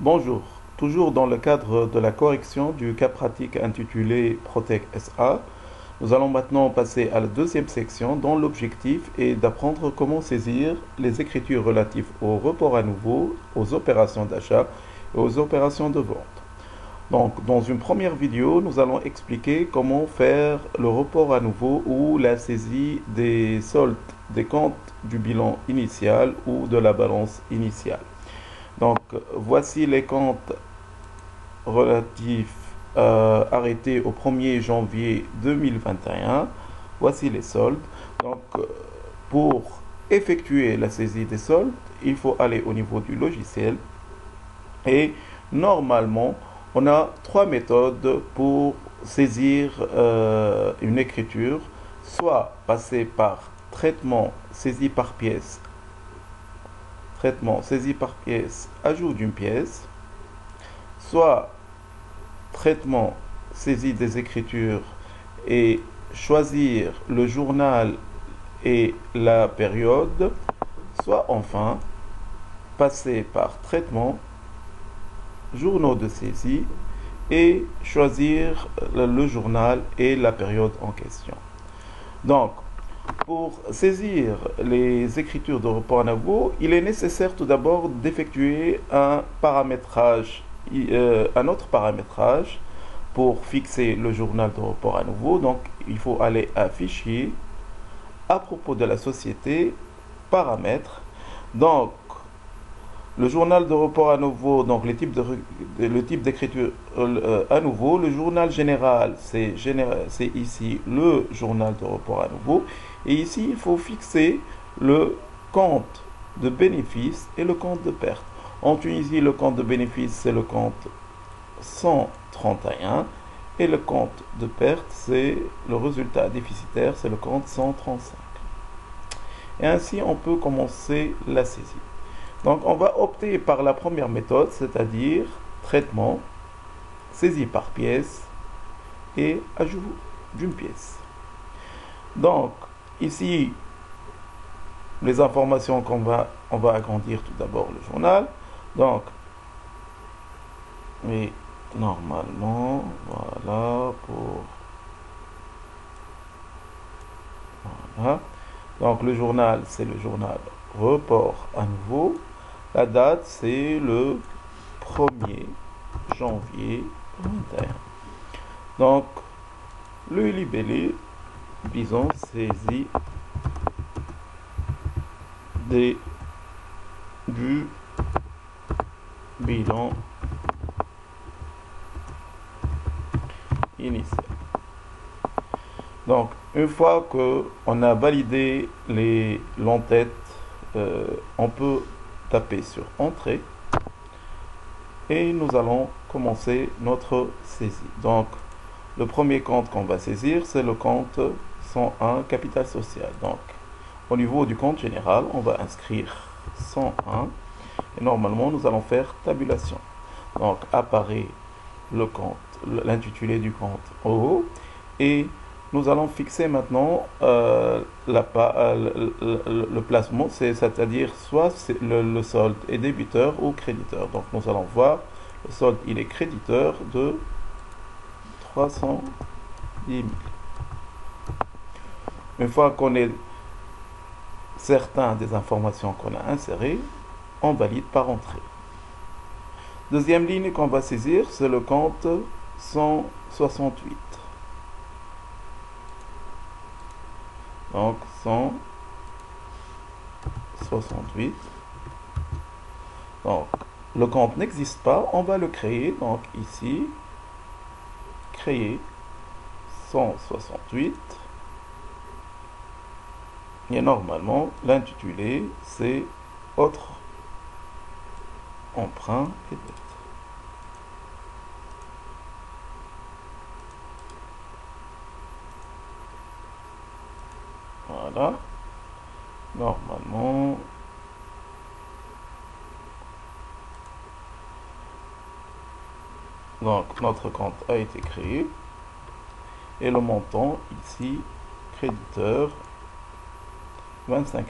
Bonjour, toujours dans le cadre de la correction du cas pratique intitulé Protec SA, nous allons maintenant passer à la deuxième section dont l'objectif est d'apprendre comment saisir les écritures relatives au report à nouveau, aux opérations d'achat et aux opérations de vente. Donc, dans une première vidéo, nous allons expliquer comment faire le report à nouveau ou la saisie des soldes des comptes du bilan initial ou de la balance initiale. Donc, voici les comptes relatifs arrêtés au 1er janvier 2021. Voici les soldes. Donc, pour effectuer la saisie des soldes, il faut aller au niveau du logiciel. Et normalement, on a trois méthodes pour saisir une écriture, soit passer par traitement saisie par pièce, ajout d'une pièce, soit traitement saisie des écritures et choisir le journal et la période, soit enfin passer par traitement journaux de saisie et choisir le journal et la période en question. Donc, pour saisir les écritures de report à nouveau, il est nécessaire tout d'abord d'effectuer un autre paramétrage pour fixer le journal de report à nouveau. Donc, il faut aller à Fichier, à propos de la société, Paramètres. Donc, le journal de report à nouveau, donc le type d'écriture à nouveau. Le journal général, c'est ici le journal de report à nouveau. Et ici, il faut fixer le compte de bénéfice et le compte de perte. En Tunisie, le compte de bénéfice, c'est le compte 131. Et le compte de perte, c'est le résultat déficitaire, c'est le compte 135. Et ainsi, on peut commencer la saisie. Donc, on va opter par la première méthode, c'est-à-dire traitement, saisie par pièce et ajout d'une pièce. Donc, ici, les informations on va agrandir tout d'abord le journal. Donc, et normalement, voilà. Donc, le journal, c'est le journal report à nouveau. La date, c'est le 1er janvier 2021. Donc, le libellé, disons, saisie du bilan initial. Donc, une fois qu'on a validé l'entête, on peut taper sur Entrée et nous allons commencer notre saisie. Donc, le premier compte qu'on va saisir, c'est le compte 101 capital social. Donc, au niveau du compte général, on va inscrire 101 et normalement, nous allons faire tabulation. Donc, apparaît le compte, l'intitulé du compte en haut et nous allons fixer maintenant le placement, c'est-à-dire soit le solde est débiteur ou créditeur. Donc nous allons voir, le solde il est créditeur de 310 000. Une fois qu'on est certain des informations qu'on a insérées, on valide par entrée. Deuxième ligne qu'on va saisir, c'est le compte 168. Donc 168. Donc le compte n'existe pas, on va le créer. Donc ici, créer 168. Et normalement, l'intitulé, c'est autre emprunt et dette. Voilà. Normalement, donc notre compte a été créé et le montant ici, créditeur, 25 000.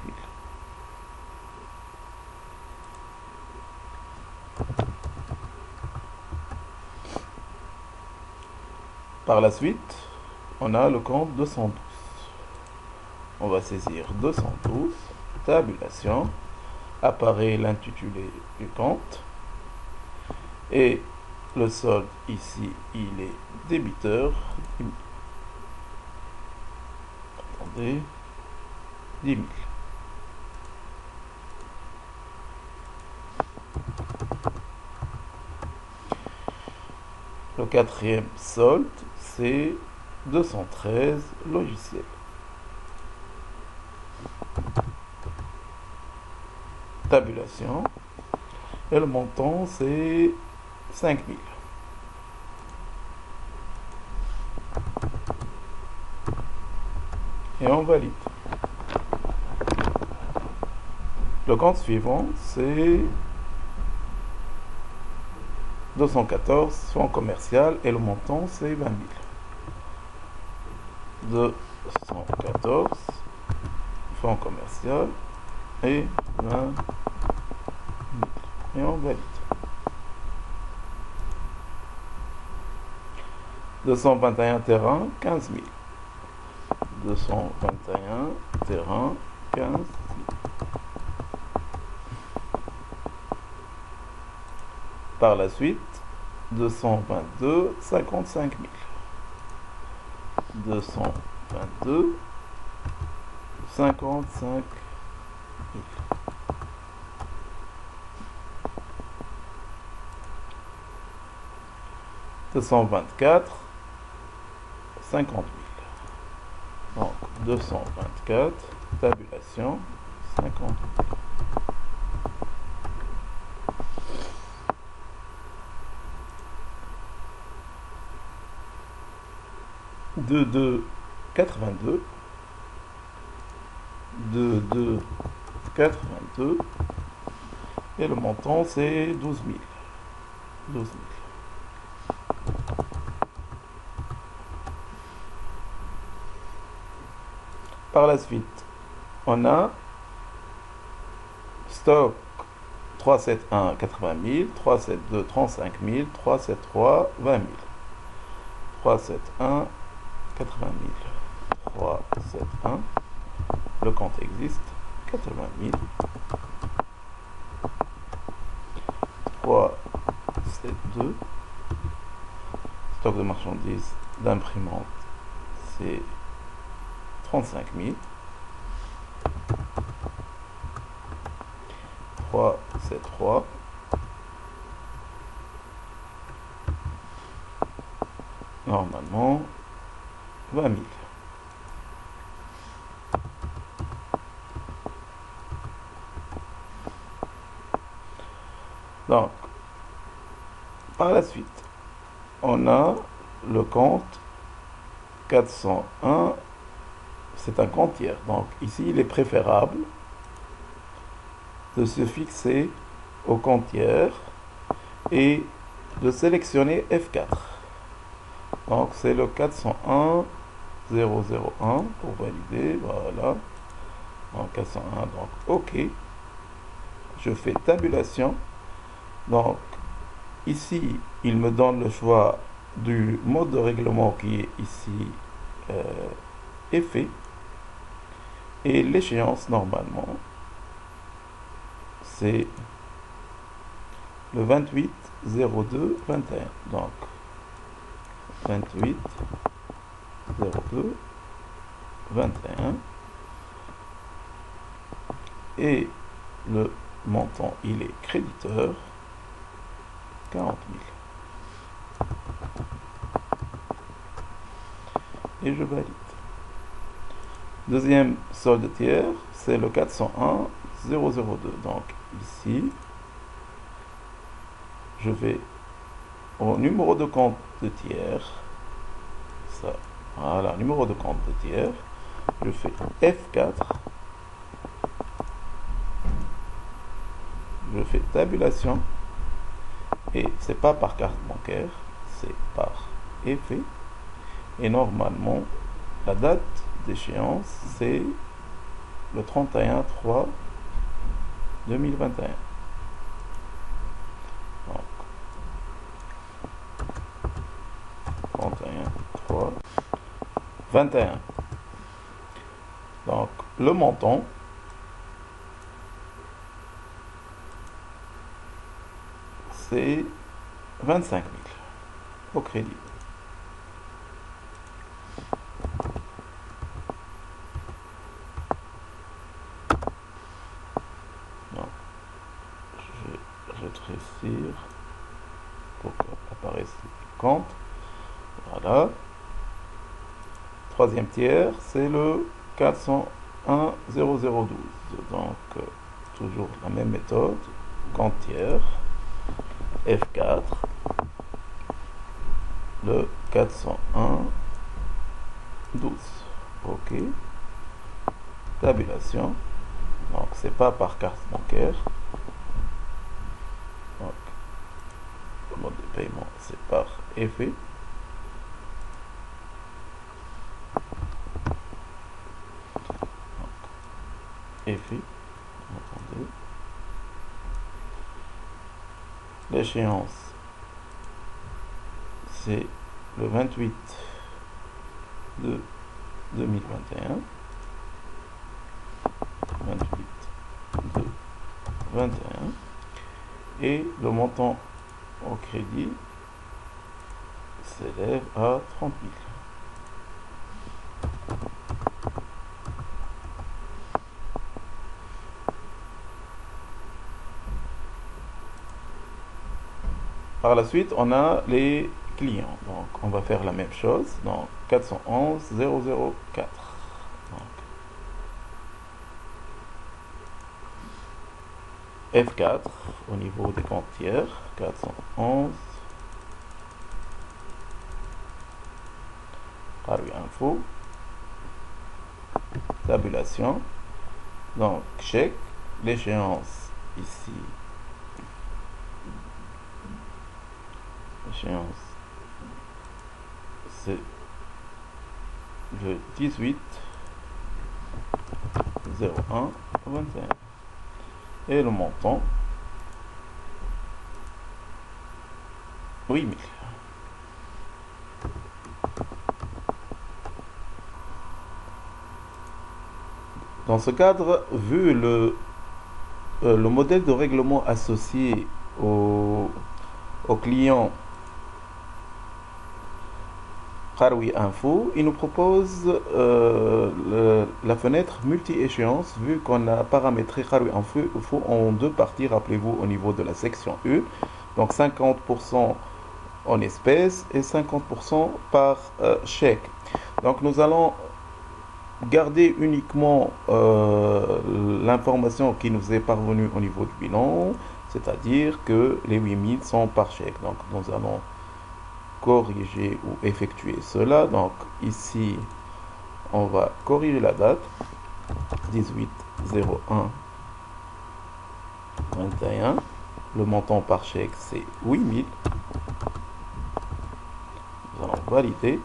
Par la suite, on a le compte 212. On va saisir 212, tabulation, apparaît l'intitulé du compte, et le solde ici, il est débiteur, attendez, 10 000. Le quatrième solde, c'est 213 logiciels. Tabulation. Et le montant, c'est 5 000. Et on valide. Le compte suivant, c'est 214 fonds commercial et le montant, c'est 20 000. 214 fonds commercial et 20 000. Et on valide. 221 terrain, 15 000. 221 terrain, 15 000. Par la suite, 222, 55 000. 222, 55 000. 224, 50 000. Donc, 224, tabulation, 50 000. 2282, 2282, et le montant c'est 12 000. 12 000. Par la suite, on a stock 371 80 000, 372 35 000, 373 20 000. 371 80 000. 371, le compte existe, 80 000. 372, stock de marchandises d'imprimante, c'est 35 000. 373, normalement 20 000. Donc, par la suite, on a le compte 401, c'est un compte tiers. Donc, ici, il est préférable de se fixer au compte tiers et de sélectionner F4. Donc, c'est le 401 001 pour valider. Voilà. Donc, 401, donc, OK. Je fais tabulation. Donc, ici, il me donne le choix du mode de règlement qui est ici est fait. Et l'échéance, normalement, c'est le 28 02 21. Donc, 28 02 21. Et le montant, il est créditeur, 40 000. Et je valide. Deuxième solde tiers, c'est le 401 002. Donc ici, je vais au numéro de compte de tiers. Ça, voilà, numéro de compte de tiers. Je fais F4. Je fais tabulation. Et c'est pas par carte bancaire, c'est par effet. Et normalement, la date d'échéance, c'est le 31/3/2021. Donc, 31/3/2021. 21. Donc, le montant, c'est 25 000 au crédit. Donc, je vais rétrécir pour qu'apparaisse le compte. Voilà. Troisième tiers, c'est le 401 0012. Donc, toujours la même méthode. Compte tiers. F4. Le 401 12. OK. Tabulation. Donc, c'est pas par carte bancaire. Donc, le mode de paiement, c'est par effet. Effet. Attendez. L'échéance, c'est le 28 de 2021. 28 de 21. Et le montant au crédit s'élève à 30 000. Par la suite, on a les clients. Donc, on va faire la même chose. Donc, 411 004. Donc, F4 au niveau des comptes tiers. 411. Carré info. Tabulation. Donc, chèque. L'échéance ici. L'échéance, c'est le 18 01 21. Et le montant, 8 000. Dans ce cadre, vu le modèle de règlement associé au client Qaroui Info, il nous propose la fenêtre multi-échéance, vu qu'on a paramétré Qaroui Info en deux parties, rappelez-vous, au niveau de la section E. Donc 50% en espèces et 50% par chèque. Donc nous allons garder uniquement l'information qui nous est parvenue au niveau du bilan, c'est-à-dire que les 8000 sont par chèque. Donc nous allons corriger ou effectuer cela. Donc ici on va corriger la date 18 01 21. Le montant par chèque c'est 8000. Nous allons valider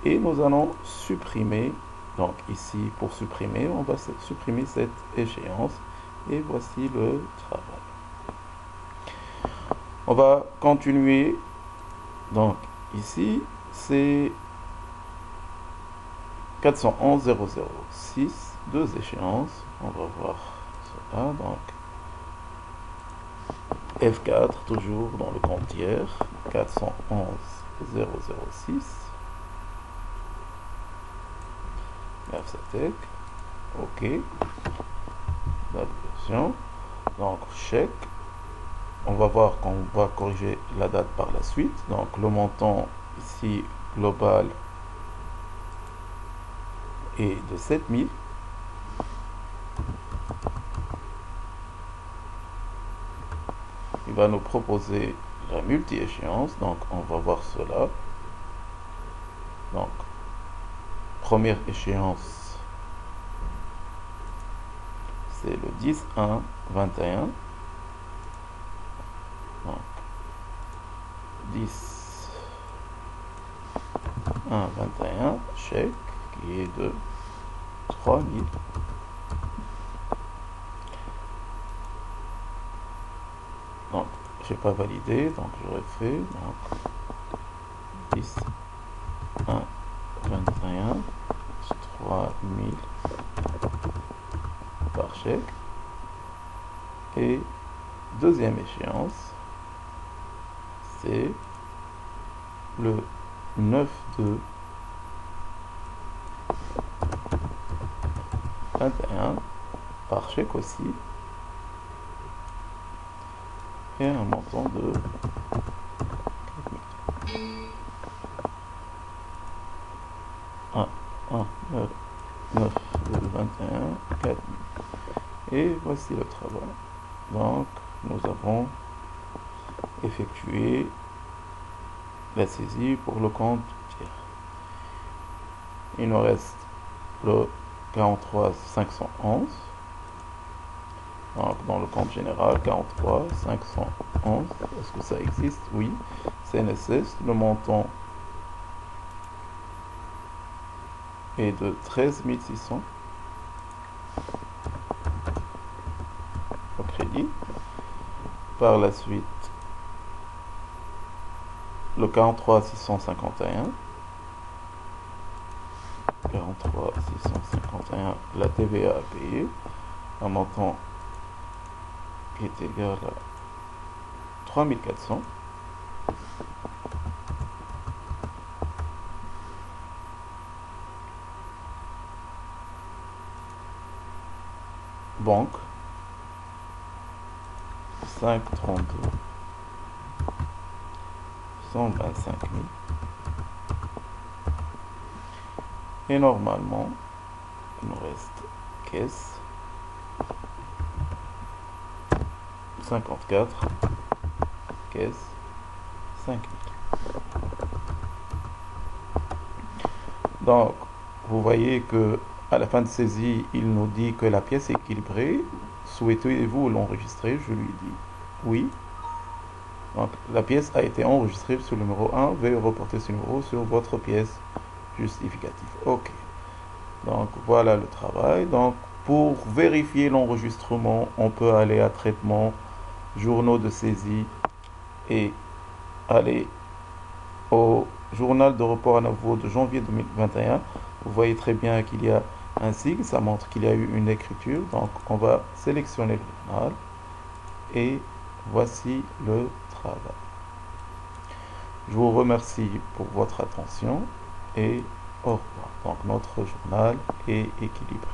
et nous allons supprimer. Donc ici pour supprimer, on va supprimer cette échéance et voici le travail. On va continuer. Donc ici c'est 411 006, deux échéances. On va voir cela. Donc F4 toujours dans le compte tiers 411 006. F7, OK. La version. Donc chèque. On va voir qu'on va corriger la date par la suite. Donc le montant ici global est de 7000. Il va nous proposer la multi-échéance. Donc on va voir cela. Donc première échéance, c'est le 10-1-21. Donc 10-1-21, chèque qui est de 3000. Donc j'ai pas validé, donc je refais. Donc 10-1-21. 000 par chèque. Et deuxième échéance, c'est le 9/2/21 par chèque aussi, et un montant de 4 000. Et voici le travail. Donc, nous avons effectué la saisie pour le compte tiers. Il nous reste le 43 511. Donc, dans le compte général, 43 511. Est-ce que ça existe? Oui. CNSS, le montant est de 13 600 au crédit. Par la suite, le 43 651. 43 651, la TVA à payer, un montant qui est égal à 3400. Banque, 532, 125 000. Et normalement, il nous reste caisse, 54, caisse, 5 000. Donc, vous voyez que à la fin de saisie, il nous dit que la pièce est équilibrée. Souhaitez-vous l'enregistrer? Je lui dis oui. Donc, la pièce a été enregistrée sur le numéro 1. Veuillez reporter ce numéro sur votre pièce justificative. OK. Donc, voilà le travail. Donc, pour vérifier l'enregistrement, on peut aller à traitement, journaux de saisie et aller au journal de report à nouveau de janvier 2021. Vous voyez très bien qu'il y a un sigle, ça montre qu'il y a eu une écriture. Donc, on va sélectionner le journal et voici le travail. Je vous remercie pour votre attention et au revoir. Donc, notre journal est équilibré.